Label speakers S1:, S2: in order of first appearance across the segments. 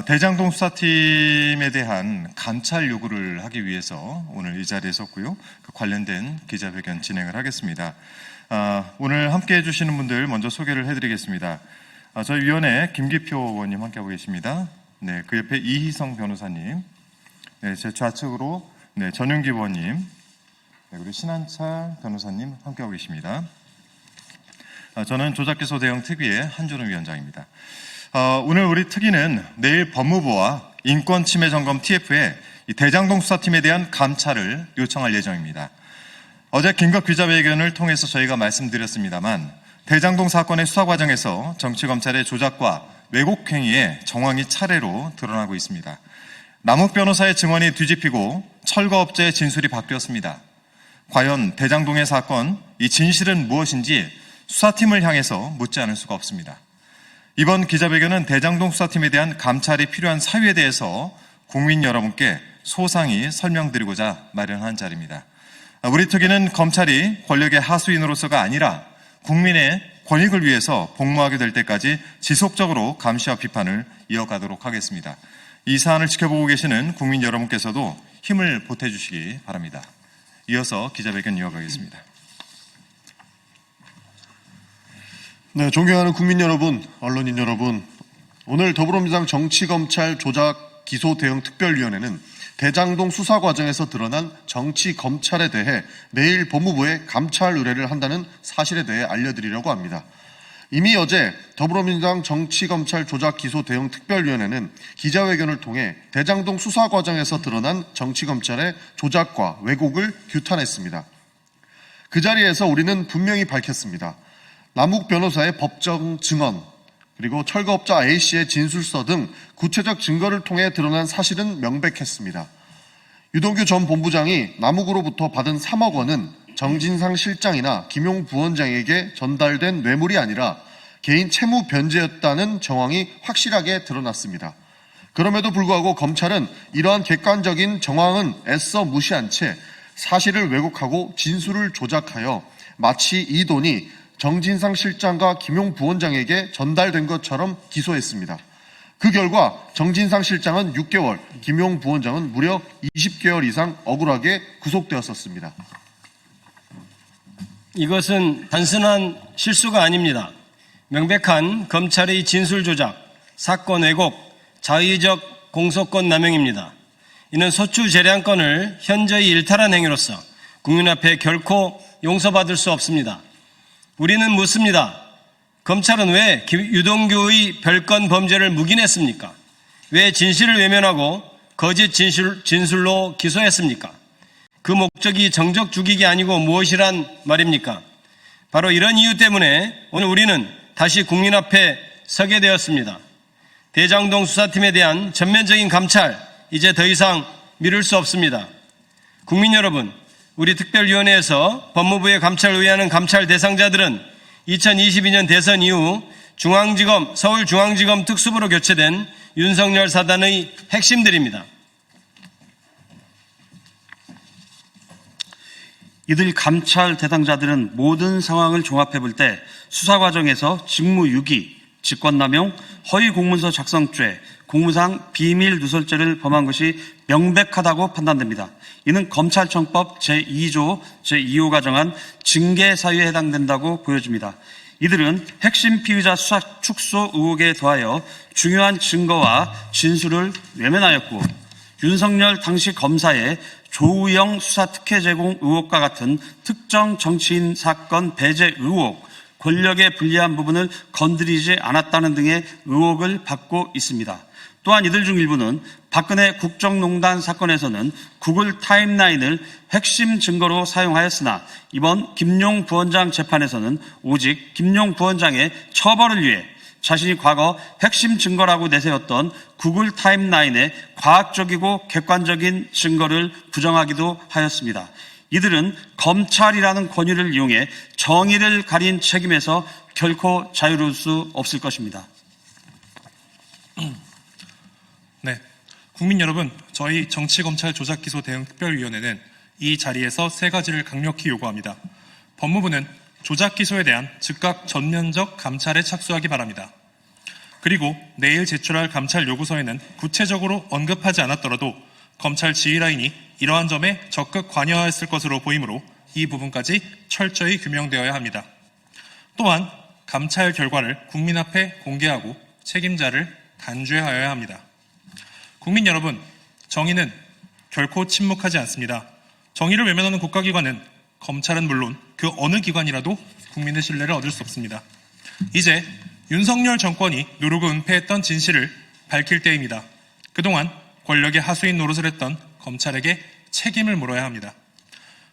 S1: 대장동 수사팀에 대한 감찰 요구를 하기 위해서 오늘 이 자리에 섰고요. 그 관련된 기자회견 진행을 하겠습니다. 오늘 함께해 주시는 분들 먼저 소개를 해드리겠습니다. 저희 위원회 김기표 의원님 함께하고 계십니다. 네, 그 옆에 이희성 변호사님, 네, 제 좌측으로 전윤기 의원님, 네, 그리고 신한철 변호사님 함께하고 계십니다. 저는 조작기소 대응 특위의 한준호 위원장입니다. 오늘 우리 특위는 내일 법무부와 인권침해점검 TF에 대장동 수사팀에 대한 감찰을 요청할 예정입니다. 어제 긴급 기자회견을 통해서 저희가 말씀드렸습니다만 대장동 사건의 수사 과정에서 정치검찰의 조작과 왜곡 행위의 정황이 차례로 드러나고 있습니다. 남욱 변호사의 증언이 뒤집히고 철거업체의 진술이 바뀌었습니다. 과연 대장동의 사건, 이 진실은 무엇인지 수사팀을 향해서 묻지 않을 수가 없습니다. 이번 기자회견은 대장동 수사팀에 대한 감찰이 필요한 사유에 대해서 국민 여러분께 소상히 설명드리고자 마련한 자리입니다. 우리 특위는 검찰이 권력의 하수인으로서가 아니라 국민의 권익을 위해서 복무하게 될 때까지 지속적으로 감시와 비판을 이어가도록 하겠습니다. 이 사안을 지켜보고 계시는 국민 여러분께서도 힘을 보태주시기 바랍니다. 이어서 기자회견 이어가겠습니다.
S2: 네, 존경하는 국민 여러분, 언론인 여러분, 오늘 더불어민주당 정치검찰 조작 기소 대응 특별위원회는 대장동 수사 과정에서 드러난 정치검찰에 대해 내일 법무부에 감찰 의뢰를 한다는 사실에 대해 알려드리려고 합니다. 이미 어제 더불어민주당 정치검찰 조작 기소 대응 특별위원회는 기자회견을 통해 대장동 수사 과정에서 드러난 정치검찰의 조작과 왜곡을 규탄했습니다. 그 자리에서 우리는 분명히 밝혔습니다. 남욱 변호사의 법정 증언, 그리고 철거업자 A씨의 진술서 등 구체적 증거를 통해 드러난 사실은 명백했습니다. 유동규 전 본부장이 남욱으로부터 받은 3억 원은 정진상 실장이나 김용 부원장에게 전달된 뇌물이 아니라 개인 채무 변제였다는 정황이 확실하게 드러났습니다. 그럼에도 불구하고 검찰은 이러한 객관적인 정황은 애써 무시한 채 사실을 왜곡하고 진술을 조작하여 마치 이 돈이 정진상 실장과 김용 부원장에게 전달된 것처럼 기소했습니다. 그 결과 정진상 실장은 6개월, 김용 부원장은 무려 20개월 이상 억울하게 구속되었었습니다.
S3: 이것은 단순한 실수가 아닙니다. 명백한 검찰의 진술 조작, 사건 왜곡, 자의적 공소권 남용입니다. 이는 소추 재량권을 현저히 일탈한 행위로서 국민 앞에 결코 용서받을 수 없습니다. 우리는 묻습니다. 검찰은 왜 유동규의 별건 범죄를 묵인했습니까? 왜 진실을 외면하고 거짓 진술로 기소했습니까? 그 목적이 정적 죽이기 아니고 무엇이란 말입니까? 바로 이런 이유 때문에 오늘 우리는 다시 국민 앞에 서게 되었습니다. 대장동 수사팀에 대한 전면적인 감찰, 이제 더 이상 미룰 수 없습니다. 국민 여러분, 우리 특별위원회에서 법무부에 감찰을 의뢰하는 감찰 대상자들은 2022년 대선 이후 서울중앙지검 특수부로 교체된 윤석열 사단의 핵심들입니다.
S4: 이들 감찰 대상자들은 모든 상황을 종합해 볼 때 수사 과정에서 직무유기, 직권남용, 허위공문서 작성죄, 공무상 비밀누설죄를 범한 것이 명백하다고 판단됩니다. 이는 검찰청법 제2조 제2호가 정한 징계사유에 해당된다고 보여집니다. 이들은 핵심 피의자 수사 축소 의혹에 더하여 중요한 증거와 진술을 외면하였고 윤석열 당시 검사의 조우영 수사 특혜 제공 의혹과 같은 특정 정치인 사건 배제 의혹, 권력에 불리한 부분을 건드리지 않았다는 등의 의혹을 받고 있습니다. 또한 이들 중 일부는 박근혜 국정농단 사건에서는 구글 타임라인을 핵심 증거로 사용하였으나 이번 김용 부원장 재판에서는 오직 김용 부원장의 처벌을 위해 자신이 과거 핵심 증거라고 내세웠던 구글 타임라인의 과학적이고 객관적인 증거를 부정하기도 하였습니다. 이들은 검찰이라는 권위를 이용해 정의를 가린 책임에서 결코 자유로울 수 없을 것입니다.
S5: 네, 국민 여러분, 저희 정치검찰 조작기소 대응 특별위원회는 이 자리에서 세 가지를 강력히 요구합니다. 법무부는 조작기소에 대한 즉각 전면적 감찰에 착수하기 바랍니다. 그리고 내일 제출할 감찰 요구서에는 구체적으로 언급하지 않았더라도 검찰 지휘라인이 이러한 점에 적극 관여하였을 것으로 보이므로 이 부분까지 철저히 규명되어야 합니다. 또한 감찰 결과를 국민 앞에 공개하고 책임자를 단죄하여야 합니다. 국민 여러분, 정의는 결코 침묵하지 않습니다. 정의를 외면하는 국가기관은 검찰은 물론 그 어느 기관이라도 국민의 신뢰를 얻을 수 없습니다. 이제 윤석열 정권이 누르고 은폐했던 진실을 밝힐 때입니다. 그동안 권력의 하수인 노릇을 했던 검찰에게 책임을 물어야 합니다.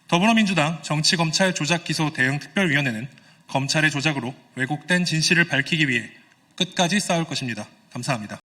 S5: 더불어민주당 정치검찰 조작기소 대응특별위원회는 검찰의 조작으로 왜곡된 진실을 밝히기 위해 끝까지 싸울 것입니다. 감사합니다.